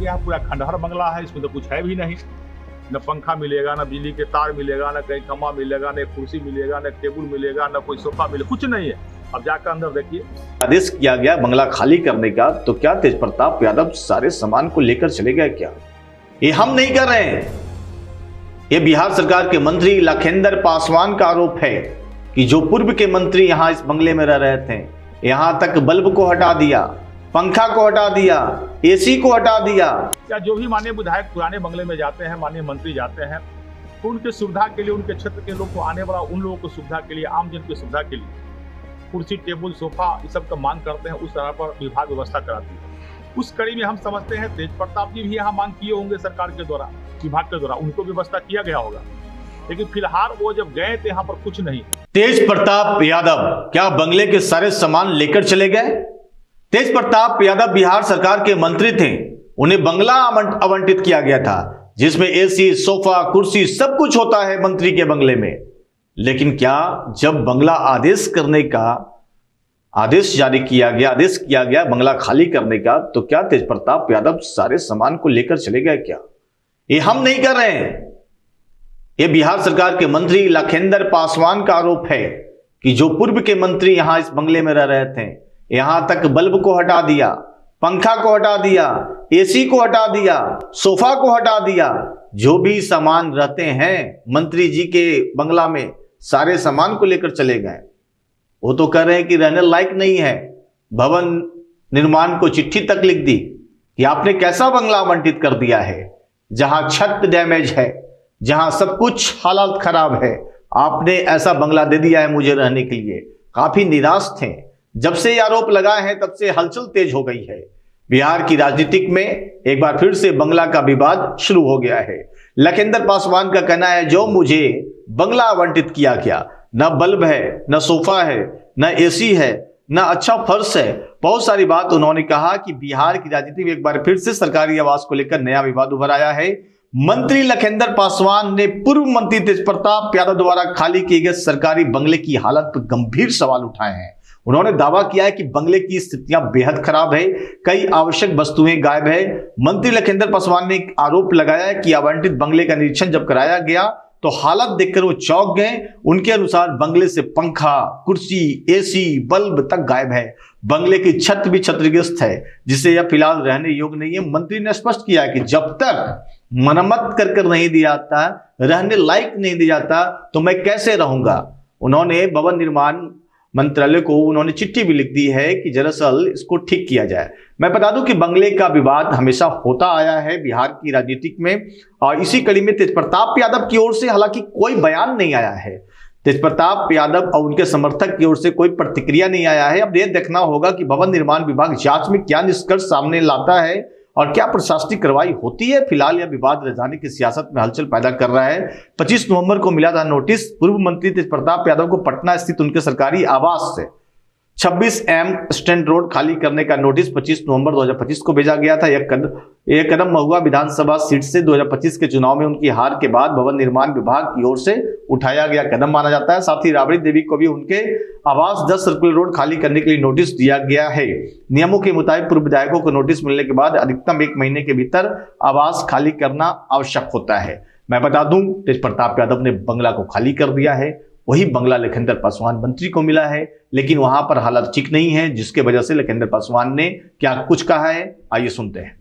गया है, पूरा खंडहर बंगला है, इसमें तो कुछ है भी नहीं। न पंखा मिलेगा, न बिजली के तार मिलेगा, न कहीं खम्भा मिलेगा, न कुर्सी मिलेगा, न टेबल मिलेगा, न कोई सोफा मिलेगा, कुछ नहीं है। अब जाकर अंदर देखिए। आदेश किया गया बंगला खाली करने का, तो क्या तेज प्रताप यादव सारे सामान को लेकर चले गए क्या? ये हम नहीं कर रहे हैं, ये बिहार सरकार के मंत्री लखेंद्र पासवान का आरोप है कि जो पूर्व के मंत्री यहां इस बंगले में रह रहे थे, यहां तक बल्ब को हटा दिया, पंखा को हटा दिया, एसी को हटा दिया। या जो भी माननीय विधायक पुराने बंगले में जाते हैं, माननीय मंत्री जाते हैं, तो उनके सुविधा के लिए, उनके क्षेत्र के लोग को आने वाला उन लोगों को सुविधा के लिए, आम जन की सुविधा के लिए कुर्सी, टेबल, सोफा इस सब का मांग करते हैं, उस तरह पर विभाग व्यवस्था कराती है। उस कड़ी में हम समझते हैं तेज प्रताप जी भी यहाँ मांग किए होंगे सरकार के द्वारा, विभाग के द्वारा, उनको व्यवस्था किया गया होगा। लेकिन फिलहाल वो जब गए थे यहाँ पर कुछ नहीं। तेज प्रताप यादव क्या बंगले के सारे सामान लेकर चले गए? तेज प्रताप यादव बिहार सरकार के मंत्री थे, उन्हें बंगला आवंटित किया गया था जिसमें एसी, सोफा, कुर्सी सब कुछ होता है मंत्री के बंगले में। लेकिन क्या जब बंगला आदेश जारी किया गया बंगला खाली करने का, तो क्या तेज प्रताप यादव सारे सामान को लेकर चले गए क्या? ये हम नहीं कर रहे हैं, ये बिहार सरकार के मंत्री लखेंद्र पासवान का आरोप है कि जो पूर्व के मंत्री यहां इस बंगले में रह रहे थे, यहां तक बल्ब को हटा दिया, पंखा को हटा दिया, एसी को हटा दिया, सोफा को हटा दिया, जो भी सामान रहते हैं मंत्री जी के बंगला में सारे सामान को लेकर चले गए। वो तो कह रहे हैं कि रहने लायक नहीं है। भवन निर्माण को चिट्ठी तक लिख दी कि आपने कैसा बंगला आवंटित कर दिया है, जहां छत डैमेज है, जहां सब कुछ हालत खराब है, आपने ऐसा बंगला दे दिया है मुझे रहने के लिए। काफी निराश थे। जब से ये आरोप लगाए हैं तब से हलचल तेज हो गई है। बिहार की राजनीतिक में एक बार फिर से बंगला का विवाद शुरू हो गया है। लखेंद्र पासवान का कहना है जो मुझे बंगला आवंटित किया गया, न बल्ब है, न सोफा है, न एसी है, न अच्छा फर्श है, बहुत सारी बात उन्होंने कहा कि बिहार की राजनीति में एक बार फिर से सरकारी आवास को लेकर नया विवाद उभर आया है। मंत्री लखेंद्र पासवान ने पूर्व मंत्री तेज प्रताप यादव द्वारा खाली किए गए सरकारी बंगले की हालत पर गंभीर सवाल उठाए हैं। उन्होंने दावा किया है कि बंगले की स्थितियां बेहद खराब है, कई आवश्यक वस्तुएं गायब है। मंत्री लखेंद्र पासवान ने आरोप लगाया है कि आवंटित बंगले का निरीक्षण जब कराया गया तो हालत देखकर वो चौंक गए। उनके अनुसार बंगले से पंखा, कुर्सी, एसी, बल्ब तक गायब है। बंगले की छत भी क्षतिग्रस्त है, जिसे यह फिलहाल रहने योग्य नहीं है। मंत्री ने स्पष्ट किया कि जब तक मरम्मत कर नहीं दिया जाता, रहने लायक नहीं दिया जाता, तो मैं कैसे रहूंगा। उन्होंने भवन निर्माण मंत्रालय को उन्होंने चिट्ठी भी लिख दी है कि दरअसल इसको ठीक किया जाए। मैं बता दूं कि बंगले का विवाद हमेशा होता आया है बिहार की राजनीतिक में, और इसी कड़ी में तेज प्रताप यादव की ओर से हालांकि कोई बयान नहीं आया है। तेज प्रताप यादव और उनके समर्थक की ओर से कोई प्रतिक्रिया नहीं आया है। अब ये देखना होगा कि भवन निर्माण विभाग जांच में क्या निष्कर्ष सामने लाता है और क्या प्रशासनिक कार्रवाई होती है। फिलहाल यह विवाद राजधानी की सियासत में हलचल पैदा कर रहा है। 25 नवंबर को मिला था नोटिस पूर्व मंत्री तेज प्रताप यादव को पटना स्थित उनके सरकारी आवास से 26M स्टैंड रोड खाली करने का नोटिस 25 नवंबर 2025 को भेजा गया था। यह कदम महुआ विधानसभा सीट से 2025 के चुनाव में उनकी हार के बाद भवन निर्माण विभाग की ओर से उठाया गया कदम माना जाता है। साथ ही राबड़ी देवी को भी उनके आवास 10 सर्कुलर रोड खाली करने के लिए नोटिस दिया गया है। नियमों के मुताबिक पूर्व विधायकों को नोटिस मिलने के बाद अधिकतम 1 महीने के भीतर आवास खाली करना आवश्यक होता है। मैं बता दूं तेज प्रताप यादव ने बंगला को खाली कर दिया है। वही बंगला लखेंद्र पासवान मंत्री को मिला है, लेकिन वहां पर हालत ठीक नहीं है, जिसके वजह से लखेंद्र पासवान ने क्या कुछ कहा है, आइए सुनते हैं।